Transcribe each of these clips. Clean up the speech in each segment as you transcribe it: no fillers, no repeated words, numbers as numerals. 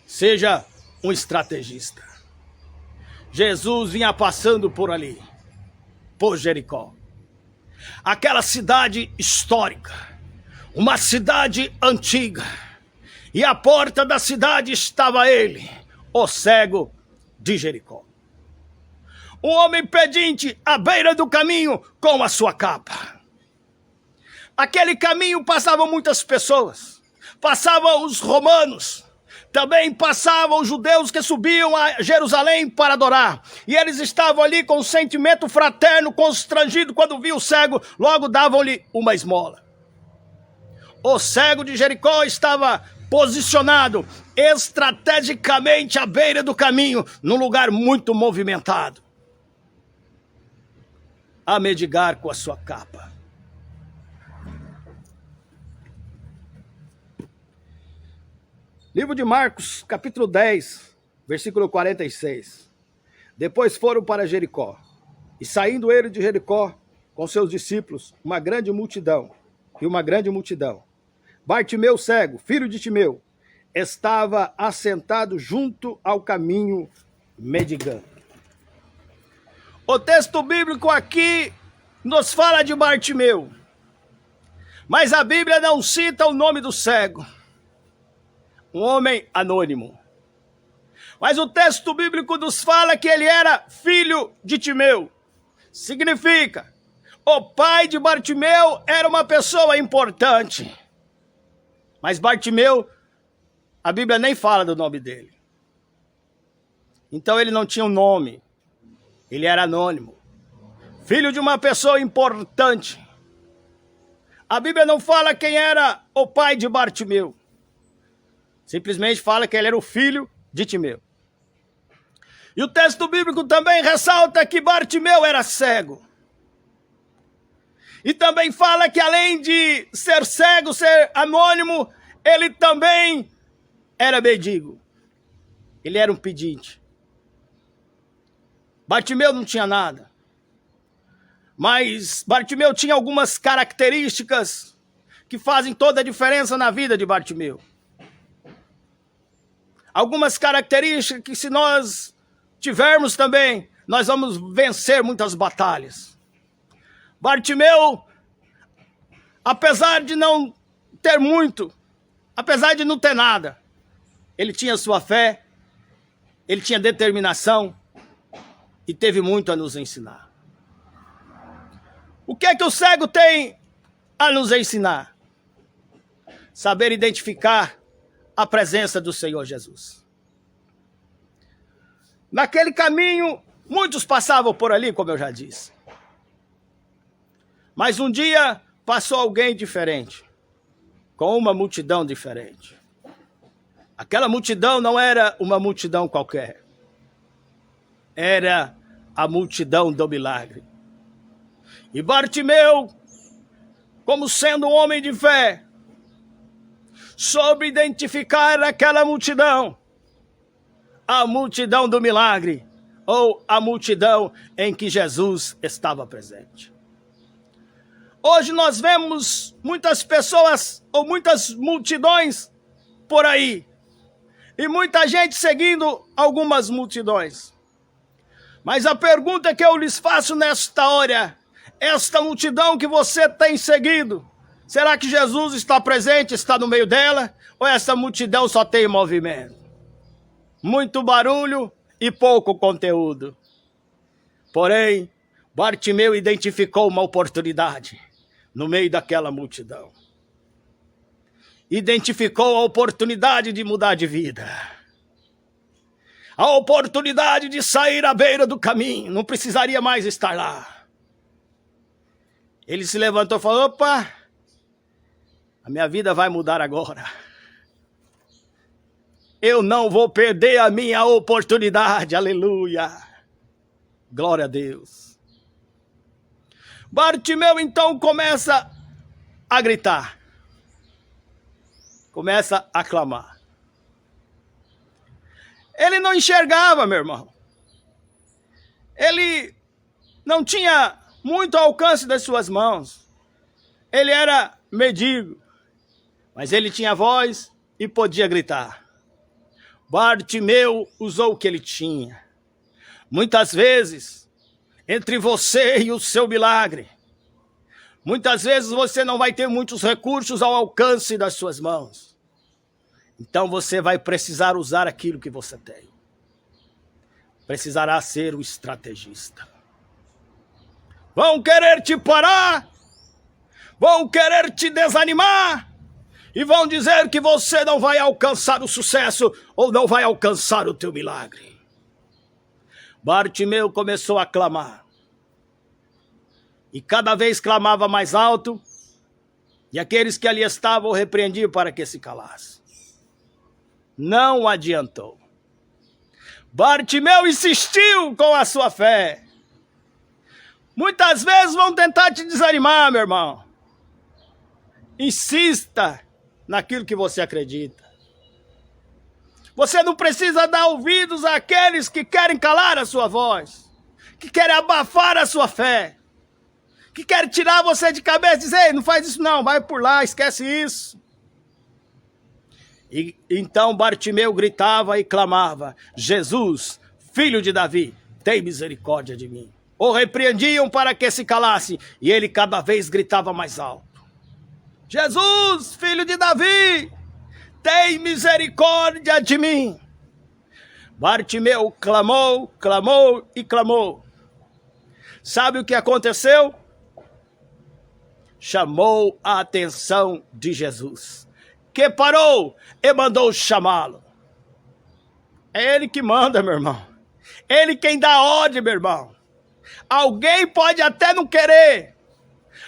Seja um estrategista. Jesus vinha passando por ali, por Jericó. Aquela cidade histórica, uma cidade antiga. E à porta da cidade estava ele, o cego de Jericó. Um homem pedinte à beira do caminho com a sua capa. Aquele caminho passavam muitas pessoas. Passavam os romanos. Também passavam os judeus que subiam a Jerusalém para adorar. E eles estavam ali com um sentimento fraterno, constrangido. Quando viam o cego, logo davam-lhe uma esmola. O cego de Jericó estava posicionado estrategicamente à beira do caminho, num lugar muito movimentado, a mendigar com a sua capa. Livro de Marcos, capítulo 10, versículo 46. Depois foram para Jericó, e saindo ele de Jericó com seus discípulos, uma grande multidão. Bartimeu cego, filho de Timeu, estava assentado junto ao caminho, mendigando. O texto bíblico aqui nos fala de Bartimeu, mas a Bíblia não cita o nome do cego, um homem anônimo. Mas o texto bíblico nos fala que ele era filho de Timeu. Significa, o pai de Bartimeu era uma pessoa importante. Mas Bartimeu, a Bíblia nem fala do nome dele. Então ele não tinha um nome. Ele era anônimo. Filho de uma pessoa importante. A Bíblia não fala quem era o pai de Bartimeu. Simplesmente fala que ele era o filho de Timeu. E o texto bíblico também ressalta que Bartimeu era cego. E também fala que além de ser cego, ser anônimo, ele também era mendigo. Ele era um pedinte. Bartimeu não tinha nada. Mas Bartimeu tinha algumas características que fazem toda a diferença na vida de Bartimeu. Algumas características que, se nós tivermos também, nós vamos vencer muitas batalhas. Bartimeu, apesar de não ter muito, apesar de não ter nada, ele tinha sua fé, ele tinha determinação e teve muito a nos ensinar. O que é que o cego tem a nos ensinar? Saber identificar a presença do Senhor Jesus. Naquele caminho, muitos passavam por ali, como eu já disse. Mas um dia passou alguém diferente, com uma multidão diferente. Aquela multidão não era uma multidão qualquer. Era a multidão do milagre. E Bartimeu, como sendo um homem de fé, soube identificar aquela multidão, a multidão do milagre, ou a multidão em que Jesus estava presente. Hoje nós vemos muitas pessoas ou muitas multidões por aí, e muita gente seguindo algumas multidões. Mas a pergunta que eu lhes faço nesta hora, esta multidão que você tem seguido, será que Jesus está presente, está no meio dela? Ou essa multidão só tem movimento? Muito barulho e pouco conteúdo. Porém, Bartimeu identificou uma oportunidade no meio daquela multidão. Identificou a oportunidade de mudar de vida. A oportunidade de sair à beira do caminho. Não precisaria mais estar lá. Ele se levantou e falou: opa, a minha vida vai mudar agora. Eu não vou perder a minha oportunidade. Aleluia. Glória a Deus. Bartimeu então começa a gritar. Começa a clamar. Ele não enxergava, meu irmão. Ele não tinha muito alcance das suas mãos. Ele era mendigo, mas ele tinha voz e podia gritar. Bartimeu usou o que ele tinha. Muitas vezes, entre você e o seu milagre, muitas vezes você não vai ter muitos recursos ao alcance das suas mãos. Então você vai precisar usar aquilo que você tem. Precisará ser o estrategista. Vão querer te parar, vão querer te desanimar e vão dizer que você não vai alcançar o sucesso ou não vai alcançar o teu milagre. Bartimeu começou a clamar. E cada vez clamava mais alto, e aqueles que ali estavam o repreendiam para que se calasse. Não adiantou. Bartimeu insistiu com a sua fé. Muitas vezes vão tentar te desanimar, meu irmão. Insista naquilo que você acredita. Você não precisa dar ouvidos àqueles que querem calar a sua voz, que querem abafar a sua fé, que querem tirar você de cabeça e dizer: ei, não faz isso não, vai por lá, esquece isso. E então Bartimeu gritava e clamava: Jesus, filho de Davi, tem misericórdia de mim. O repreendiam para que se calasse, e ele cada vez gritava mais alto: Jesus, filho de Davi, tem misericórdia de mim. Bartimeu clamou, clamou e clamou. Sabe o que aconteceu? Chamou a atenção de Jesus, que parou e mandou chamá-lo. É ele que manda, meu irmão. Ele quem dá ordem, meu irmão. Alguém pode até não querer.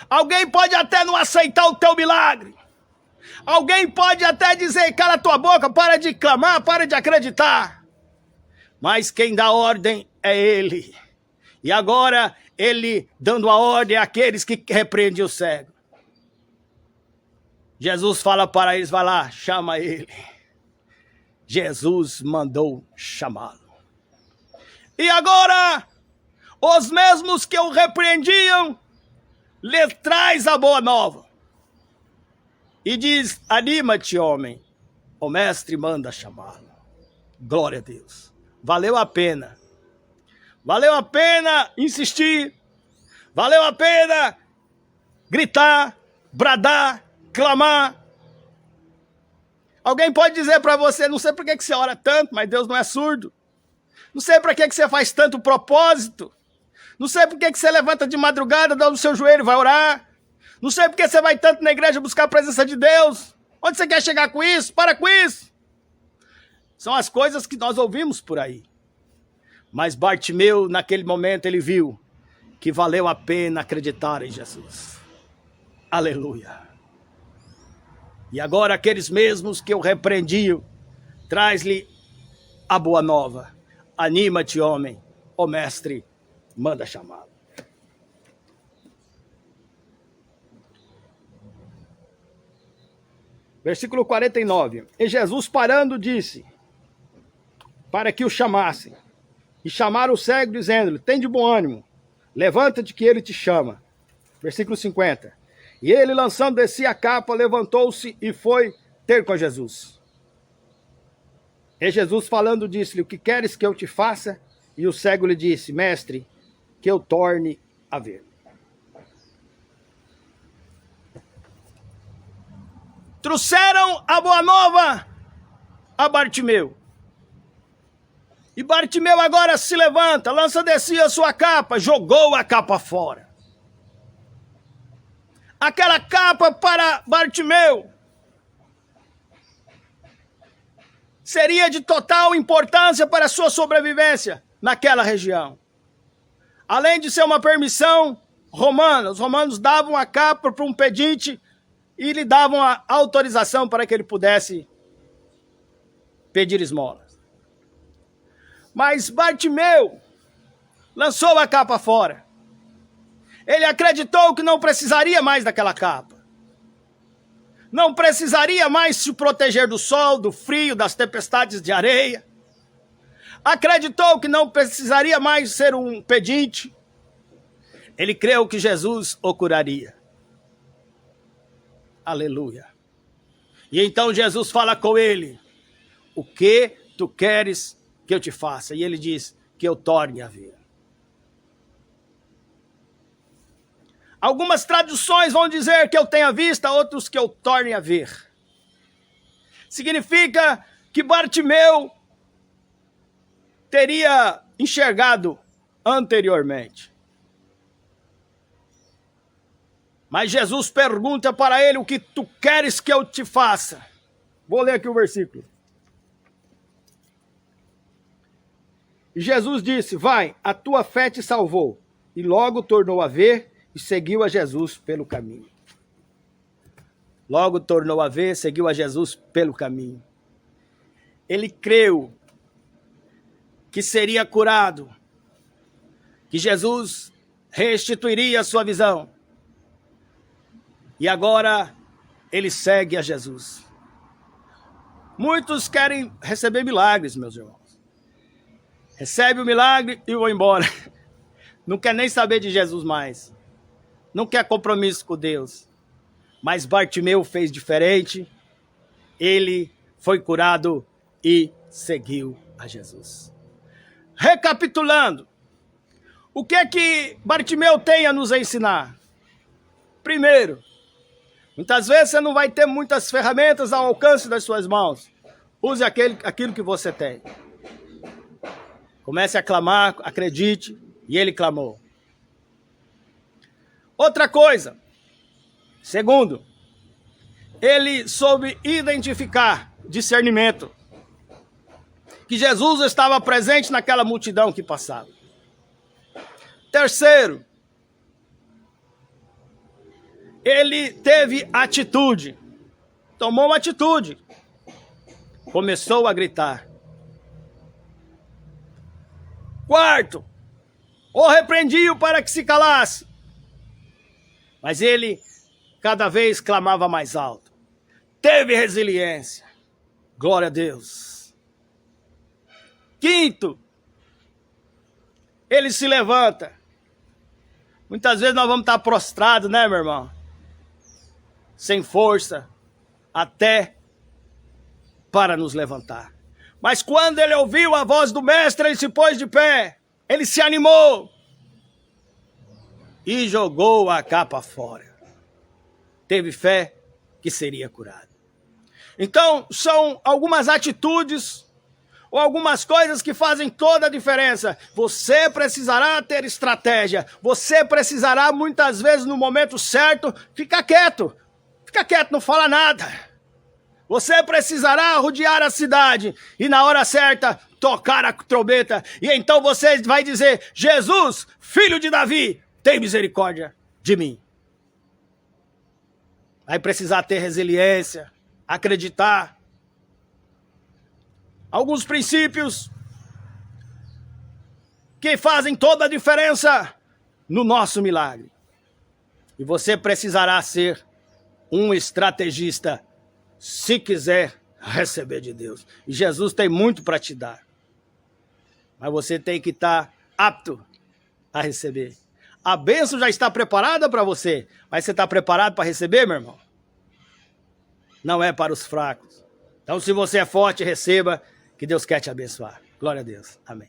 Alguém pode até não aceitar o teu milagre. Alguém pode até dizer: cala a tua boca, para de clamar, para de acreditar. Mas quem dá ordem é ele. E agora ele dando a ordem àqueles que repreendem o cego. Jesus fala para eles: vai lá, chama ele. Jesus mandou chamá-lo. E agora, os mesmos que o repreendiam, lhe traz a boa nova. E diz: anima-te, homem, o mestre manda chamá-lo. Glória a Deus. Valeu a pena. Valeu a pena insistir. Valeu a pena gritar, bradar, clamar. Alguém pode dizer para você: não sei por que você ora tanto, mas Deus não é surdo. Não sei para que você faz tanto propósito. Não sei por que você levanta de madrugada, dá no seu joelho e vai orar. Não sei por que você vai tanto na igreja buscar a presença de Deus. Onde você quer chegar com isso? Para com isso. São as coisas que nós ouvimos por aí. Mas Bartimeu, naquele momento, ele viu que valeu a pena acreditar em Jesus. Aleluia. E agora aqueles mesmos que o repreendiam, traz-lhe a boa nova. Anima-te, homem, o mestre manda chamá-lo. Versículo 49. E Jesus, parando, disse para que o chamassem. E chamaram o cego, dizendo-lhe: tem de bom ânimo, levanta-te que ele te chama. Versículo 50. E ele, lançando de si a capa, levantou-se e foi ter com Jesus. E Jesus, falando, disse-lhe: o que queres que eu te faça? E o cego lhe disse: mestre, que eu torne a ver. Trouxeram a boa nova a Bartimeu. E Bartimeu agora se levanta, lança de si a sua capa, jogou a capa fora. Aquela capa para Bartimeu seria de total importância para a sua sobrevivência naquela região. Além de ser uma permissão romana, os romanos davam a capa para um pedinte e lhe davam a autorização para que ele pudesse pedir esmolas. Mas Bartimeu lançou a capa fora. Ele acreditou que não precisaria mais daquela capa. Não precisaria mais se proteger do sol, do frio, das tempestades de areia. Acreditou que não precisaria mais ser um pedinte. Ele creu que Jesus o curaria. Aleluia. E então Jesus fala com ele: o que tu queres que eu te faça? E ele diz, que eu torne a ver. Algumas traduções vão dizer que eu tenha vista, outros que eu torne a ver. Significa que Bartimeu teria enxergado anteriormente. Mas Jesus pergunta para ele, o que tu queres que eu te faça? Vou ler aqui o versículo. E Jesus disse, vai, a tua fé te salvou. E logo tornou a ver e seguiu a Jesus pelo caminho. Logo tornou a ver, seguiu a Jesus pelo caminho. Ele creu que seria curado, que Jesus restituiria a sua visão. E agora ele segue a Jesus. Muitos querem receber milagres, meus irmãos. Recebe o milagre e vão embora. Não quer nem saber de Jesus mais. Não quer compromisso com Deus. Mas Bartimeu fez diferente. Ele foi curado e seguiu a Jesus. Recapitulando, o que é que Bartimeu tem a nos ensinar? Primeiro, muitas vezes você não vai ter muitas ferramentas ao alcance das suas mãos. Use aquilo que você tem. Comece a clamar, acredite, e ele clamou. Outra coisa, segundo, ele soube identificar, discernimento, que Jesus estava presente naquela multidão que passava. Terceiro, ele teve atitude, tomou uma atitude, começou a gritar. Quarto, o repreendiam para que se calasse, mas ele cada vez clamava mais alto. Teve resiliência, glória a Deus. Quinto, ele se levanta. Muitas vezes nós vamos estar prostrados, né, meu irmão? Sem força, até para nos levantar. Mas quando ele ouviu a voz do mestre, ele se pôs de pé. Ele se animou. E jogou a capa fora. Teve fé que seria curado. Então, são algumas atitudes ou algumas coisas que fazem toda a diferença. Você precisará ter estratégia. Você precisará, muitas vezes, no momento certo, ficar quieto. Fica quieto, não fala nada. Você precisará rodear a cidade e na hora certa tocar a trombeta. E então você vai dizer, Jesus, filho de Davi, tem misericórdia de mim. Vai precisar ter resiliência, acreditar. Alguns princípios que fazem toda a diferença no nosso milagre. E você precisará ser um estrategista se quiser receber de Deus. E Jesus tem muito para te dar. Mas você tem que estar apto a receber. A bênção já está preparada para você. Mas você está preparado para receber, meu irmão? Não é para os fracos. Então, se você é forte, receba, que Deus quer te abençoar. Glória a Deus. Amém.